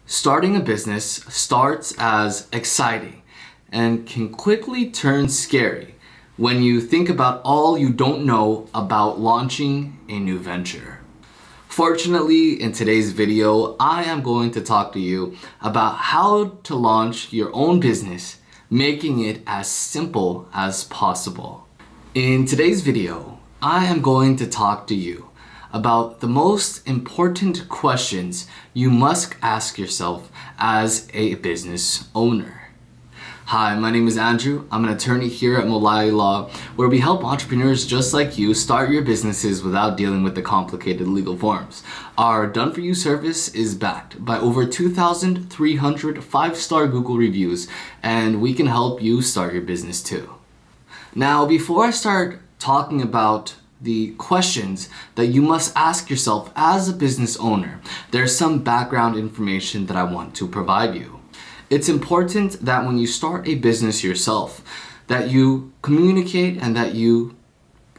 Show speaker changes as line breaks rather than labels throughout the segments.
Starting a business starts as exciting and can quickly turn scary when you think about all you don't know about launching a new venture. Fortunately, in today's video, I am going to talk to you about how to launch your own business, making it as simple as possible. In today's video, I am going to talk to you about the most important questions you must ask yourself as a business owner. Hi, my name is Andrew. I'm an attorney here at Mulali Law, where we help entrepreneurs just like you start your businesses without dealing with the complicated legal forms. Our done-for-you service is backed by over 2,300 five-star Google reviews, and we can help you start your business too. Now, before I start talking about the questions that you must ask yourself as a business owner, there's some background information that I want to provide you. It's important that when you start a business yourself, that you communicate and that you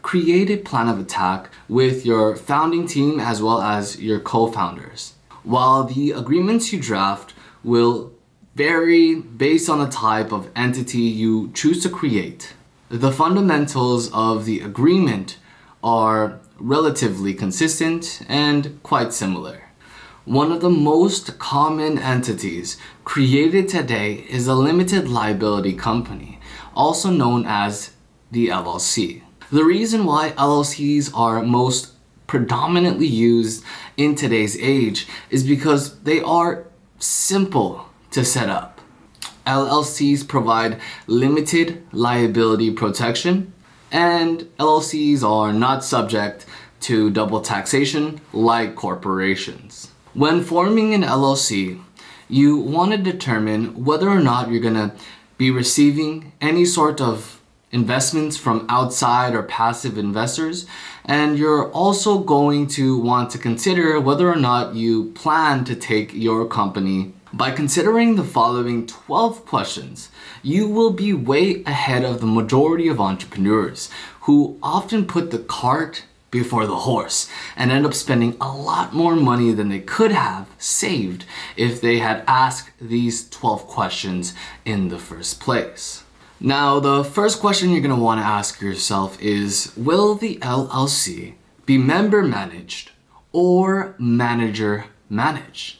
create a plan of attack with your founding team as well as your co-founders. While the agreements you draft will vary based on the type of entity you choose to create, the fundamentals of the agreement are relatively consistent and quite similar. One of the most common entities created today is a limited liability company, also known as the LLC. The reason why LLCs are most predominantly used in today's age is because they are simple to set up. LLCs provide limited liability protection, and LLCs are not subject to double taxation like corporations. When forming an LLC, you want to determine whether or not you're going to be receiving any sort of investments from outside or passive investors, and you're also going to want to consider whether or not you plan to take your company. By considering the following 12 questions, you will be way ahead of the majority of entrepreneurs who often put the cart before the horse and end up spending a lot more money than they could have saved if they had asked these 12 questions in the first place. Now, the first question you're going to want to ask yourself is, will the LLC be member managed or manager managed?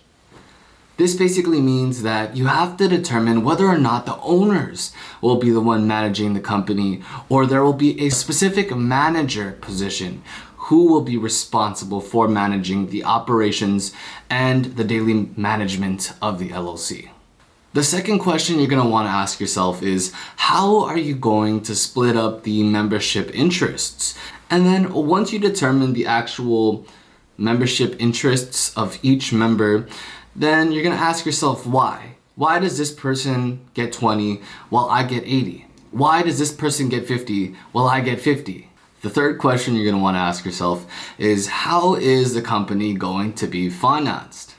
This basically means that you have to determine whether or not the owners will be the one managing the company, or there will be a specific manager position who will be responsible for managing the operations and the daily management of the LLC. The second question you're going to want to ask yourself is, how are you going to split up the membership interests? And then once you determine the actual membership interests of each member, then you're going to ask yourself why. Why does this person get 20 while I get 80? Why does this person get 50 while I get 50? The third question you're going to want to ask yourself is, how is the company going to be financed?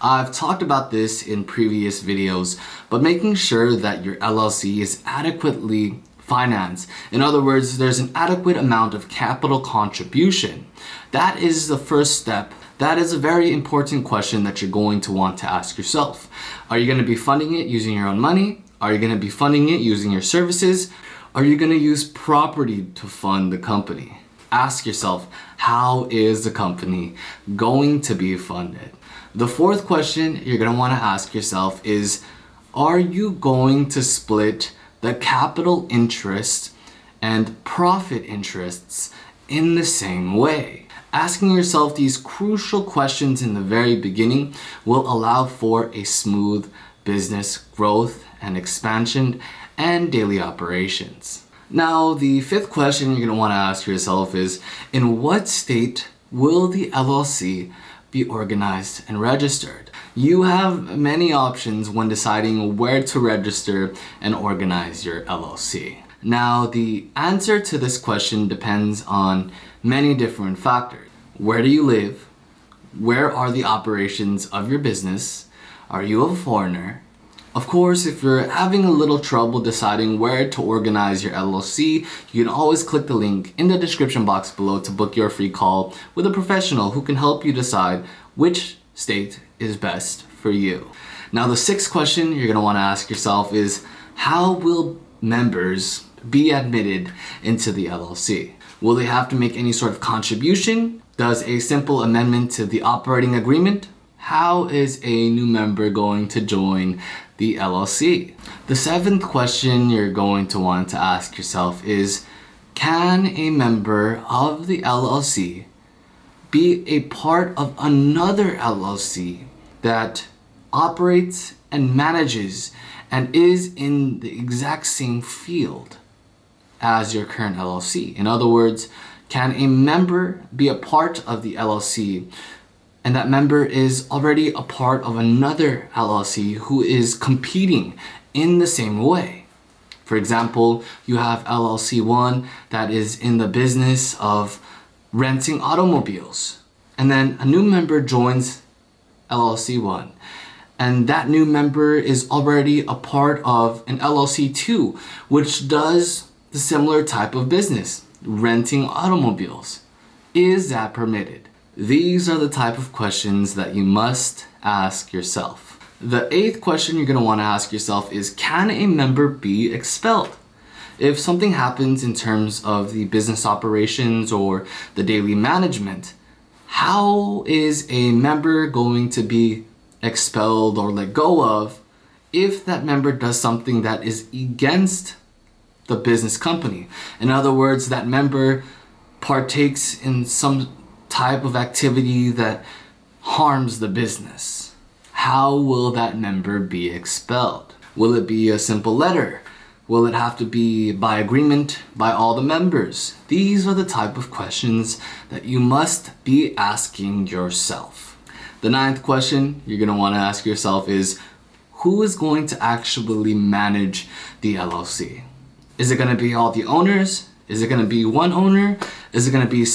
I've talked about this in previous videos, but making sure that your LLC is adequately financed, in other words, there's an adequate amount of capital contribution, that is the first step. That is a very important question that you're going to want to ask yourself. Are you going to be funding it using your own money? Are you going to be funding it using your services? Are you going to use property to fund the company? Ask yourself, how is the company going to be funded? The fourth question you're going to want to ask yourself is, are you going to split the capital interest and profit interests in the same way? Asking yourself these crucial questions in the very beginning will allow for a smooth business growth and expansion and daily operations. Now, the fifth question you're going to want to ask yourself is, in what state will the LLC be organized and registered? You have many options when deciding where to register and organize your LLC. Now, the answer to this question depends on many different factors. Where do you live? Where are the operations of your business? Are you a foreigner? Of course, if you're having a little trouble deciding where to organize your LLC, you can always click the link in the description box below to book your free call with a professional who can help you decide which state is best for you. Now, the sixth question you're going to want to ask yourself is, how will members be admitted into the LLC? Will they have to make any sort of contribution? Does a simple amendment to the operating agreement? How is a new member going to join the LLC? The seventh question you're going to want to ask yourself is, can a member of the LLC be a part of another LLC that operates and manages and is in the exact same field as your current LLC? In other words, can a member be a part of the LLC and that member is already a part of another LLC who is competing in the same way? For example, you have LLC 1 that is in the business of renting automobiles, and then a new member joins LLC 1, and that new member is already a part of an LLC 2 which does the similar type of business, renting automobiles. Is that permitted? These are the type of questions that you must ask yourself. The eighth question you're going to want to ask yourself is, can a member be expelled? If something happens in terms of the business operations or the daily management, how is a member going to be expelled or let go of if that member does something that is against the business company? In other words, that member partakes in some type of activity that harms the business. How will that member be expelled? Will it be a simple letter? Will it have to be by agreement by all the members? These are the type of questions that you must be asking yourself. The ninth question you're going to want to ask yourself is, who is going to actually manage the LLC? Is it going to be all the owners? Is it going to be one owner? Is it going to be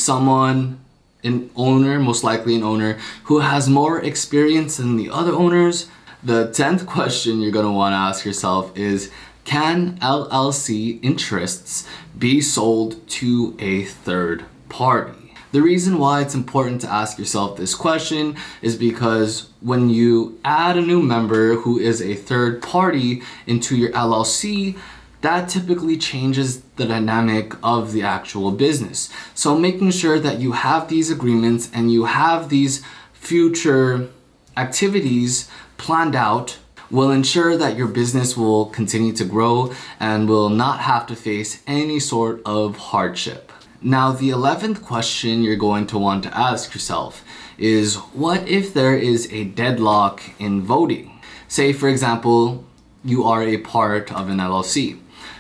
an owner, most likely an owner, who has more experience than the other owners? The 10th question you're going to want to ask yourself is, can LLC interests be sold to a third party? The reason why it's important to ask yourself this question is because when you add a new member who is a third party into your LLC, that typically changes the dynamic of the actual business. So making sure that you have these agreements and you have these future activities planned out will ensure that your business will continue to grow and will not have to face any sort of hardship. Now, the 11th question you're going to want to ask yourself is, what if there is a deadlock in voting? Say, for example, you are a part of an LLC.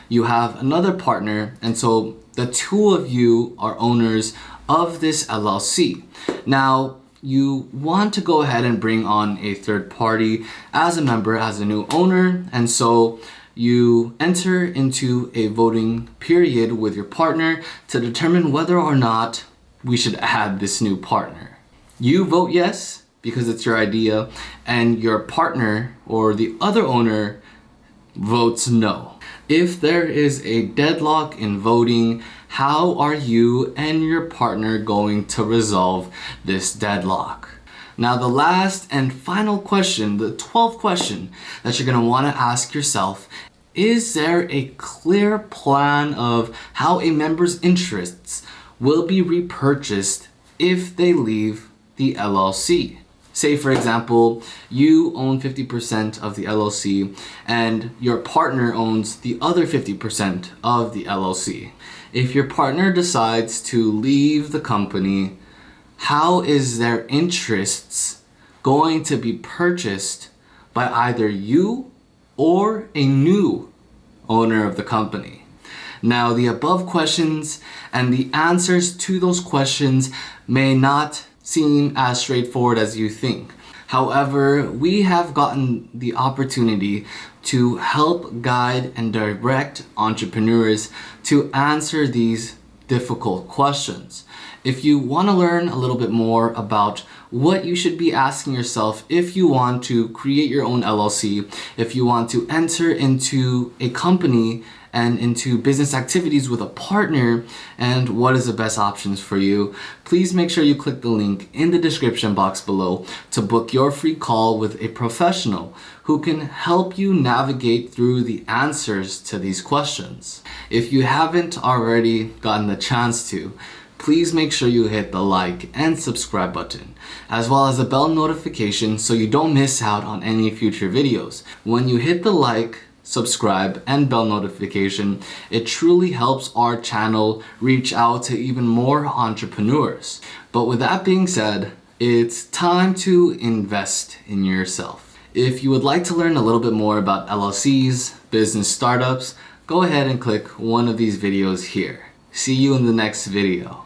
You have another partner, and so the two of you are owners of this LLC. Now, you want to go ahead and bring on a third party as a member, as a new owner, and so you enter into a voting period with your partner to determine whether or not we should add this new partner. You vote yes because it's your idea, and your partner or the other owner votes no. If there is a deadlock in voting, how are you and your partner going to resolve this deadlock? Now, the last and final question, the 12th question that you're going to want to ask yourself, is there a clear plan of how a member's interests will be repurchased if they leave the LLC? Say, for example, you own 50% of the LLC and your partner owns the other 50% of the LLC. If your partner decides to leave the company, how is their interests going to be purchased by either you or a new owner of the company? Now, the above questions and the answers to those questions may not seem as straightforward as you think. However, we have gotten the opportunity to help guide and direct entrepreneurs to answer these difficult questions. If you want to learn a little bit more about what you should be asking yourself if you want to create your own LLC, if you want to enter into a company and into business activities with a partner, and what is the best options for you, please make sure you click the link in the description box below to book your free call with a professional who can help you navigate through the answers to these questions. If you haven't already gotten the chance to, please make sure you hit the like and subscribe button, as well as the bell notification so you don't miss out on any future videos. When you hit the like, subscribe, and bell notification, it truly helps our channel reach out to even more entrepreneurs. But with that being said, it's time to invest in yourself. If you would like to learn a little bit more about LLCs, business startups, go ahead and click one of these videos here. See you in the next video.